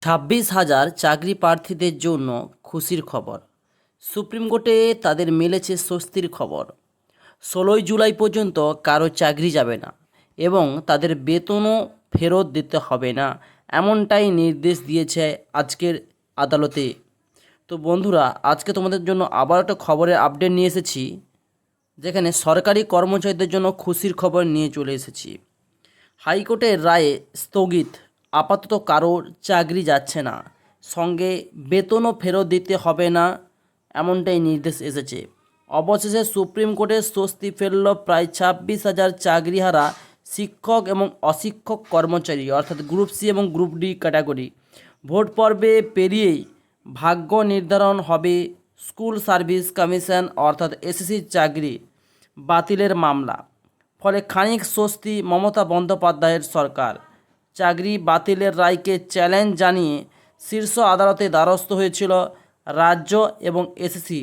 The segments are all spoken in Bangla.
26,000 চাকরি প্রার্থীদের জন্য খুশির খবর। সুপ্রিম কোর্টে তাদের মিলেছে স্বস্তির খবর। 16ই জুলাই পর্যন্ত কারো চাকরি যাবে না এবং তাদের বেতনও ফেরত দিতে হবে না, এমনটাই নির্দেশ দিয়েছে আজকের আদালতে। তো বন্ধুরা, আজকে তোমাদের জন্য আবার একটা খবরের আপডেট নিয়ে এসেছি, যেখানে সরকারি কর্মচারীদের জন্য খুশির খবর নিয়ে চলে এসেছি। হাইকোর্টের রায়ে স্থগিত, আপাতত কারোর চাকরি যাচ্ছে না, সঙ্গে বেতনও ফেরত দিতে হবে না, এমনটাই নির্দেশ এসেছে। অবশেষে সুপ্রিম কোর্টে স্বস্তি ফেলল প্রায় 26,000 চাকরিহারা শিক্ষক এবং অশিক্ষক কর্মচারী, অর্থাৎ গ্রুপ সি এবং গ্রুপ ডি ক্যাটাগরি। ভোট পর্বে পেরিয়েই ভাগ্য নির্ধারণ হবে। স্কুল সার্ভিস কমিশন অর্থাৎ এসএসসির চাকরি বাতিলের মামলা, ফলে খানিক স্বস্তি মমতা বন্দ্যোপাধ্যায়ের সরকার। চাকরি বাতিলের রায়কে চ্যালেঞ্জ জানিয়ে শীর্ষ আদালতে দ্বারস্থ হয়েছিল রাজ্য এবং এসএসসি।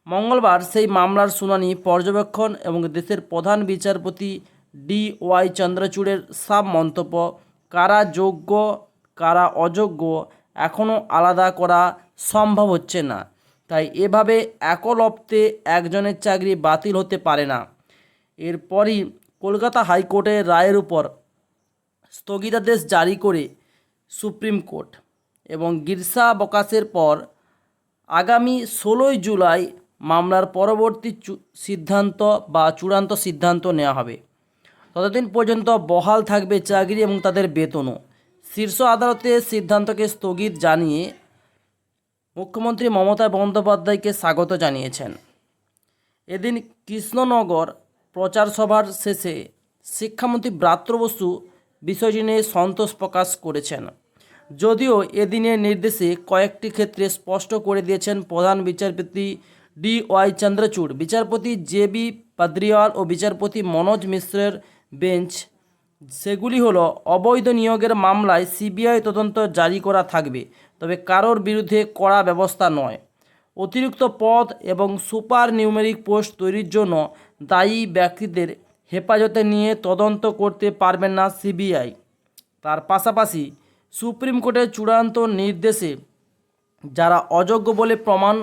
মঙ্গলবার সেই মামলার শুনানি পর্যবেক্ষণ এবং দেশের প্রধান বিচারপতি DY চন্দ্রচূড়ের সাব মন্তব্য, কারা যোগ্য কারা অযোগ্য এখনও আলাদা করা সম্ভব হচ্ছে না, তাই এভাবে একলপ্তে একজনের চাকরি বাতিল হতে পারে না। এরপরই কলকাতা হাইকোর্টের রায়ের উপর স্থগিতাদেশ জারি করে সুপ্রিম কোর্ট এবং গ্রীষ্মাবকাশের পর আগামী 16ই জুলাই মামলার পরবর্তী সিদ্ধান্ত বা চূড়ান্ত সিদ্ধান্ত নেওয়া হবে। ততদিন পর্যন্ত বহাল থাকবে চাকরি এবং তাদের বেতনও। শীর্ষ আদালতের সিদ্ধান্তকে স্থগিত জানিয়ে মুখ্যমন্ত্রী মমতা বন্দ্যোপাধ্যায়কে স্বাগত জানিয়েছেন। এদিন কৃষ্ণনগর প্রচার সভার শেষে শিক্ষামন্ত্রী ব্রাত্য বসু বিষয়টি নিয়ে সন্তোষ প্রকাশ করেছেন। যদিও এদিনের নির্দেশে কয়েকটি ক্ষেত্রে স্পষ্ট করে দিয়েছেন প্রধান বিচারপতি DY চন্দ্রচূড়, বিচারপতি JB পাদ্রিওয়াল ও বিচারপতি মনোজ মিশ্রের বেঞ্চ। সেগুলি হলো, অবৈধ নিয়োগের মামলায় CBI তদন্ত জারি করা থাকবে, তবে কারোর বিরুদ্ধে কড়া ব্যবস্থা নয়। অতিরিক্ত পদ এবং সুপার নিউমেরিক পোস্ট তৈরির জন্য দায়ী ব্যক্তিদের হেফাজতে নিয়ে তদন্ত করতে পারবেন না CBI। তার পাশাপাশি সুপ্রিম কোর্টের চূড়ান্ত নির্দেশে যারা অযোগ্য বলে প্রমাণ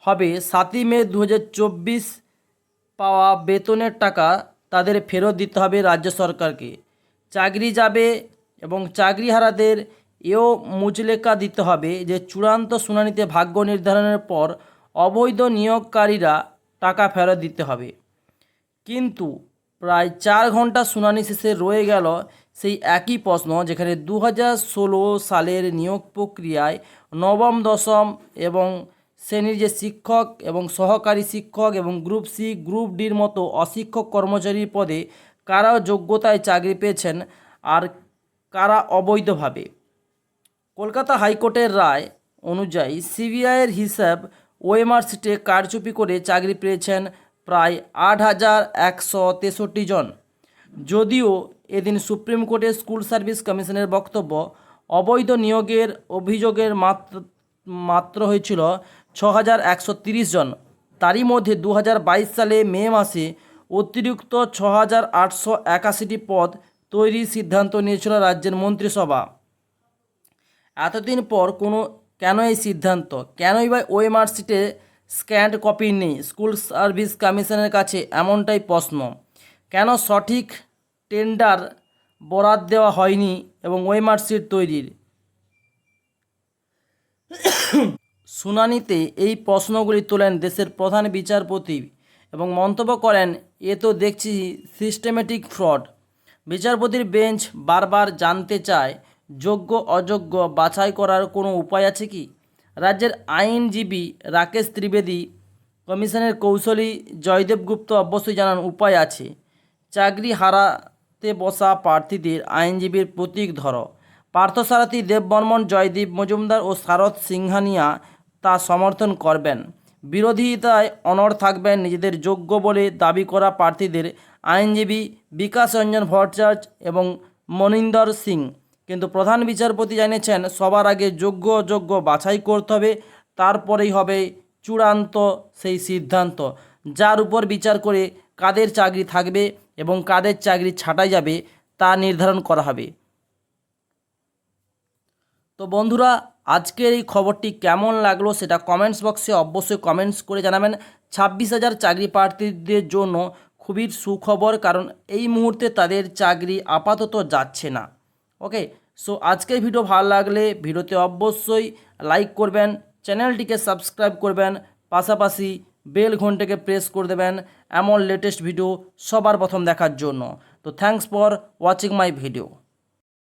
হবে 7ই মে 2024 পাওয়া বেতনের টাকা তাদের ফেরত দিতে হবে রাজ্য সরকারকে। চাকরি যাবে এবং চাকরিহারাদের এও মুচলেকা দিতে হবে যে চূড়ান্ত শুনানিতে ভাগ্য নির্ধারণের পর অবৈধ নিয়োগকারীরা টাকা ফেরত দিতে হবে। কিন্তু প্রায় 4 ঘন্টা শুনানি শেষে রয়ে গেল সেই একই প্রশ্ন, যেখানে 2016 সালের নিয়োগ প্রক্রিয়ায় নবম দশম এবং শ্রেণীর যে শিক্ষক এবং সহকারী শিক্ষক এবং গ্রুপ সি গ্রুপ ডির মতো অশিক্ষক কর্মচারীর পদে কারা যোগ্যতায় চাকরি পেয়েছেন আর কারা অবৈধভাবে। কলকাতা হাইকোর্টের রায় অনুযায়ী সিবিআইয়ের হিসাব ওএমআর শিটে কারচুপি করে চাকরি পেয়েছেন প্রায় 8,163 জন। যদিও এদিন সুপ্রিম কোর্টের স্কুল সার্ভিস কমিশনের বক্তব্য, অবৈধ নিয়োগের অভিযোগের মাত্র হয়েছিল 6,130 জন। তারই মধ্যে 2022 সালে মে মাসে অতিরিক্ত 6,881টি পদ তৈরির সিদ্ধান্ত নিয়েছিল রাজ্যের মন্ত্রিসভা। এতদিন পর কেন এই সিদ্ধান্ত, কেনই বা ওএমআর শিটে স্ক্যান্ড কপি নেই স্কুল সার্ভিস কমিশনের কাছে, এমনটাই প্রশ্ন। কেন সঠিক টেন্ডার বরাদ দেওয়া হয়নি এবং ওএমআর শিট তৈরির শুনানিতে এই প্রশ্নগুলি তোলেন দেশের প্রধান বিচারপতি এবং মন্তব্য করেন, এ তো দেখছি সিস্টেমেটিক ফ্রড। বিচারপতির বেঞ্চ বারবার জানতে চায়, যোগ্য অযোগ্য বাছাই করার কোনো উপায় আছে কি? রাজ্যের আইনজীবী রাকেশ ত্রিবেদী, কমিশনের কৌশলী জয়দেব গুপ্ত অবশ্যই জানান, উপায় আছে। চাকরি হারাতে বসা প্রার্থীদের আইনজীবীর প্রতীক ধরো। পার্থসারথী, দেববর্মন, জয়দীপ মজুমদার ও শারদ সিংহানিয়া তা সমর্থন করবেন। বিরোধিতায় অনড় থাকবেন নিজেদের যোগ্য বলে দাবি করা প্রার্থীদের আইনজীবী বিকাশ রঞ্জন ভট্টাচার্য এবং মনিন্দর সিং। কিন্তু প্রধান বিচারপতি জানিয়েছেন, সবার আগে যোগ্য অযোগ্য বাছাই করতে হবে, তারপরেই হবে চূড়ান্ত সেই সিদ্ধান্ত, যার উপর বিচার করে কাদের চাকরি থাকবে এবং কাদের চাকরি ছাঁটাই যাবে তা নির্ধারণ করা হবে। তো বন্ধুরা, আজকের এই খবরটি কেমন লাগলো সেটা কমেন্টস বক্সে অবশ্যই কমেন্টস করে জানাবেন। 26,000 চাকরি প্রার্থীদের জন্য খুবই সুখবর, কারণ এই মুহূর্তে তাদের চাকরি আপাতত যাচ্ছে না। ওকে, সো আজকের ভিডিও ভালো লাগলে ভিডিওতে অবশ্যই লাইক করবেন, চ্যানেলটিকে সাবস্ক্রাইব করবেন, পাশাপাশি বেল ঘন্টাকে প্রেস করে দেবেন এমন লেটেস্ট ভিডিও সবার প্রথম দেখার জন্য। তো thanks for watching my video.